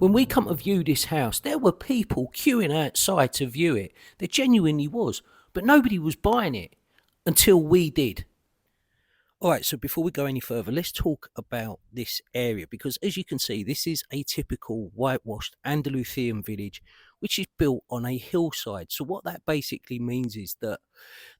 When we come to view this house, there were people queuing outside to view it. There genuinely was, but nobody was buying it until we did. All right, so before we go any further, let's talk about this area because, as you can see, this is a typical whitewashed Andalusian village which is built on a hillside. So, what that basically means is that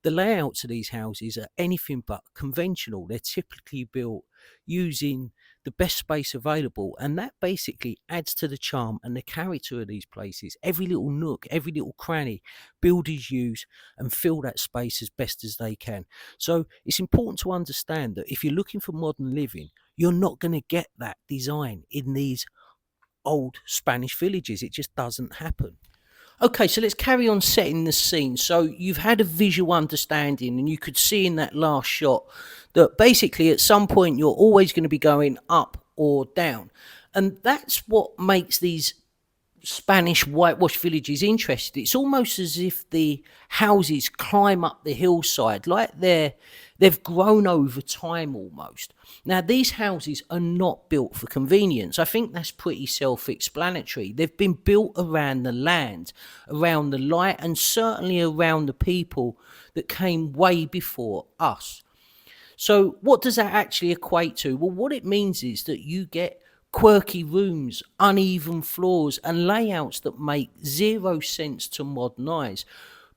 the layouts of these houses are anything but conventional. They're typically built using the best space available, and that basically adds to the charm and the character of these places. Every little nook, every little cranny, builders use and fill that space as best as they can. So it's important to understand that if you're looking for modern living, you're not going to get that design in these old Spanish villages. It just doesn't happen. Okay, so let's carry on setting the scene. So you've had a visual understanding, and you could see in that last shot that basically at some point you're always going to be going up or down. And that's what makes these Spanish whitewash villages interested. It's almost as if the houses climb up the hillside, like they've grown over time almost. Now, these houses are not built for convenience. I think that's pretty self-explanatory. They've been built around the land, around the light, and certainly around the people that came way before us. So what does that actually equate to? Well, what it means is that you get quirky rooms, uneven floors, and layouts that make zero sense to modern eyes.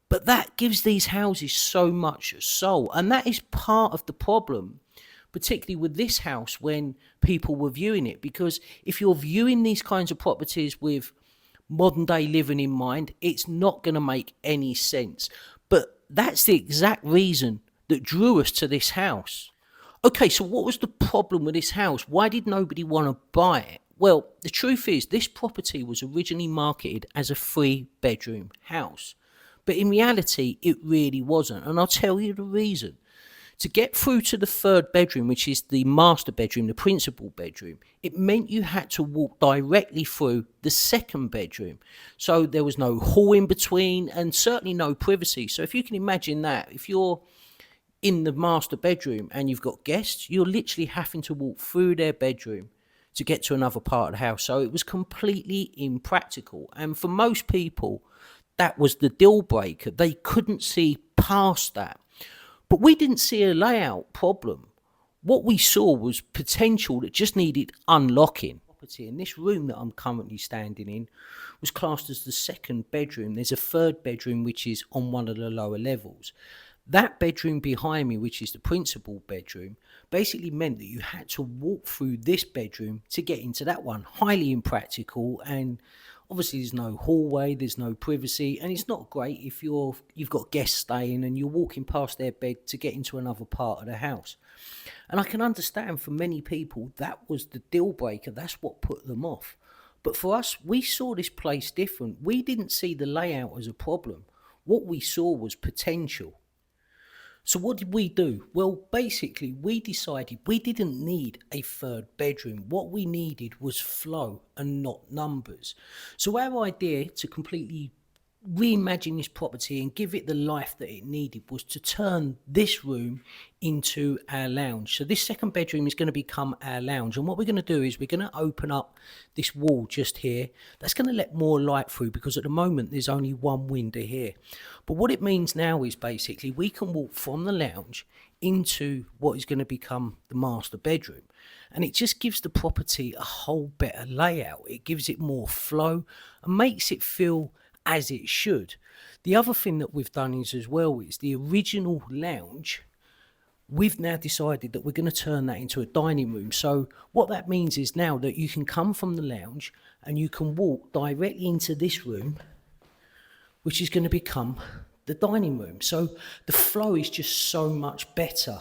But that gives these houses so much soul, and that is part of the problem, particularly with this house when people were viewing it. Because if you're viewing these kinds of properties with modern day living in mind, it's not going to make any sense. But that's the exact reason that drew us to this house. Okay, so what was the problem with this house? Why did nobody want to buy it? Well, the truth is, this property was originally marketed as a 3-bedroom house. But in reality, it really wasn't. And I'll tell you the reason. To get through to the 3rd bedroom, which is the master bedroom, the principal bedroom, it meant you had to walk directly through the 2nd bedroom. So there was no hall in between and certainly no privacy. So if you can imagine that, if you're in the master bedroom and you've got guests, you're literally having to walk through their bedroom to get to another part of the house. So it was completely impractical. And for most people, that was the deal breaker. They couldn't see past that. But we didn't see a layout problem. What we saw was potential that just needed unlocking. In this room that I'm currently standing in was classed as the 2nd bedroom. There's a 3rd bedroom which is on one of the lower levels. That bedroom behind me, which is the principal bedroom, basically meant that you had to walk through this bedroom to get into that one. Highly impractical, and obviously there's no hallway, there's no privacy, and it's not great if you've got guests staying and you're walking past their bed to get into another part of the house. And I can understand for many people that was the deal breaker. That's what put them off. But for us, we saw this place different. We didn't see the layout as a problem. What we saw was potential. So what did we do? Well, basically, we decided we didn't need a 3rd bedroom. What we needed was flow and not numbers. So our idea to completely reimagine this property and give it the life that it needed was to turn this room into our lounge. So this 2nd bedroom is going to become our lounge, and what we're going to do is we're going to open up this wall just here. That's going to let more light through because at the moment there's only one window here. But what it means now is basically we can walk from the lounge into what is going to become the master bedroom, and it just gives the property a whole better layout. It gives it more flow and makes it feel as it should. The other thing that we've done is as well is the original lounge. We've now decided that we're going to turn that into a dining room. So what that means is now that you can come from the lounge and you can walk directly into this room, which is going to become the dining room. So the flow is just so much better.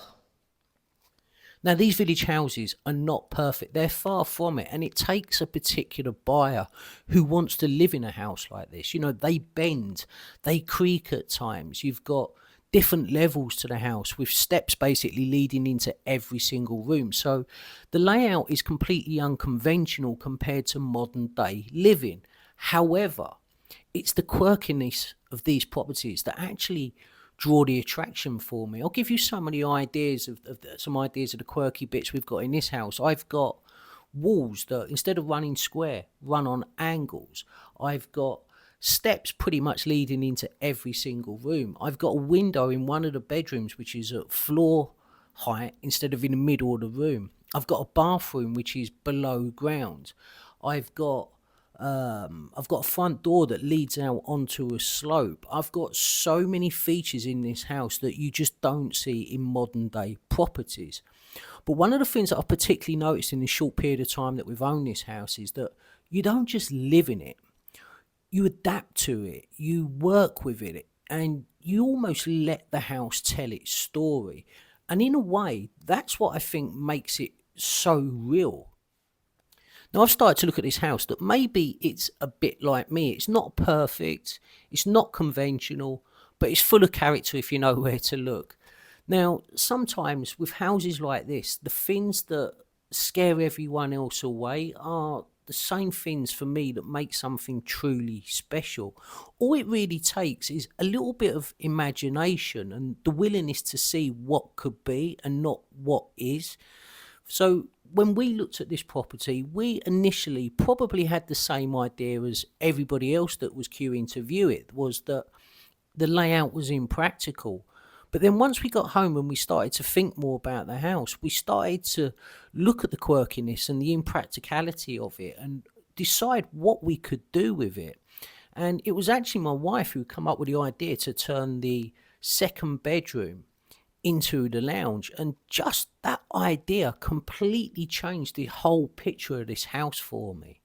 Now, these village houses are not perfect. They're far from it. And it takes a particular buyer who wants to live in a house like this. You know, they bend, they creak at times. You've got different levels to the house with steps basically leading into every single room. So the layout is completely unconventional compared to modern day living. However, it's the quirkiness of these properties that actually draw the attraction for me. I'll give you some of the ideas of the quirky bits we've got in this house. I've got walls that, instead of running square, run on angles. I've got steps pretty much leading into every single room. I've got a window in one of the bedrooms which is at floor height instead of in the middle of the room. I've got a bathroom which is below ground. I've got a front door that leads out onto a slope. I've got so many features in this house that you just don't see in modern day properties. But one of the things that I've particularly noticed in the short period of time that we've owned this house is that you don't just live in it, you adapt to it, you work with it, and you almost let the house tell its story. And in a way, that's what I think makes it so real. Now, I've started to look at this house that maybe it's a bit like me. It's not perfect, it's not conventional, but it's full of character if you know where to look. Now, sometimes with houses like this, the things that scare everyone else away are the same things for me that make something truly special. All it really takes is a little bit of imagination and the willingness to see what could be and not what is. So when we looked at this property, we initially probably had the same idea as everybody else that was queuing to view it, was that the layout was impractical. But then once we got home and we started to think more about the house, we started to look at the quirkiness and the impracticality of it and decide what we could do with it. And it was actually my wife who came up with the idea to turn the second bedroom into the lounge, and just that idea completely changed the whole picture of this house for me.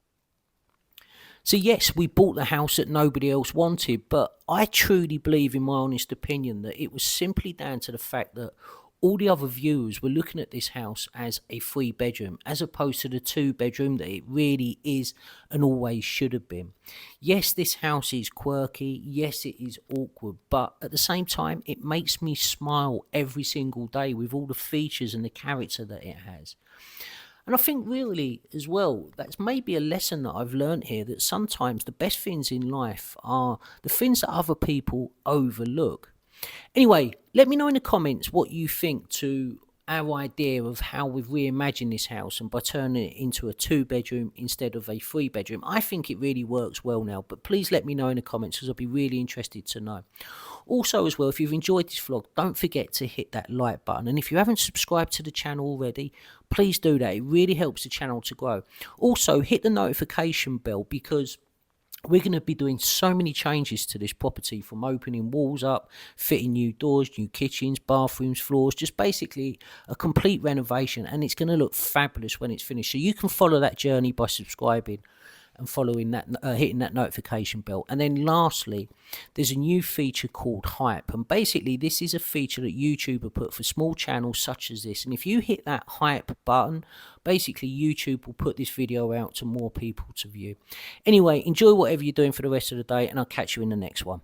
So yes, we bought the house that nobody else wanted, but I truly believe, in my honest opinion, that it was simply down to the fact that all the other viewers were looking at this house as a 3 bedroom, as opposed to the 2 bedroom that it really is and always should have been. Yes, this house is quirky, yes, it is awkward, but at the same time, it makes me smile every single day with all the features and the character that it has. And I think really as well, that's maybe a lesson that I've learned here, that sometimes the best things in life are the things that other people overlook. Anyway, let me know in the comments what you think to our idea of how we've reimagined this house and by turning it into a 2 bedroom instead of a 3 bedroom. I think it really works well now, but please let me know in the comments because I'll be really interested to know. Also as well, if you've enjoyed this vlog, don't forget to hit that like button, and if you haven't subscribed to the channel already, please do that. It really helps the channel to grow. Also hit the notification bell, because we're going to be doing so many changes to this property, from opening walls up, fitting new doors, new kitchens, bathrooms, floors, just basically a complete renovation, and it's going to look fabulous when it's finished. So you can follow that journey by subscribing and following that, hitting that notification bell. And then lastly, there's a new feature called Hype, and basically this is a feature that YouTube have put for small channels such as this, and if you hit that Hype button, basically YouTube will put this video out to more people to view. Anyway, enjoy whatever you're doing for the rest of the day, and I'll catch you in the next one.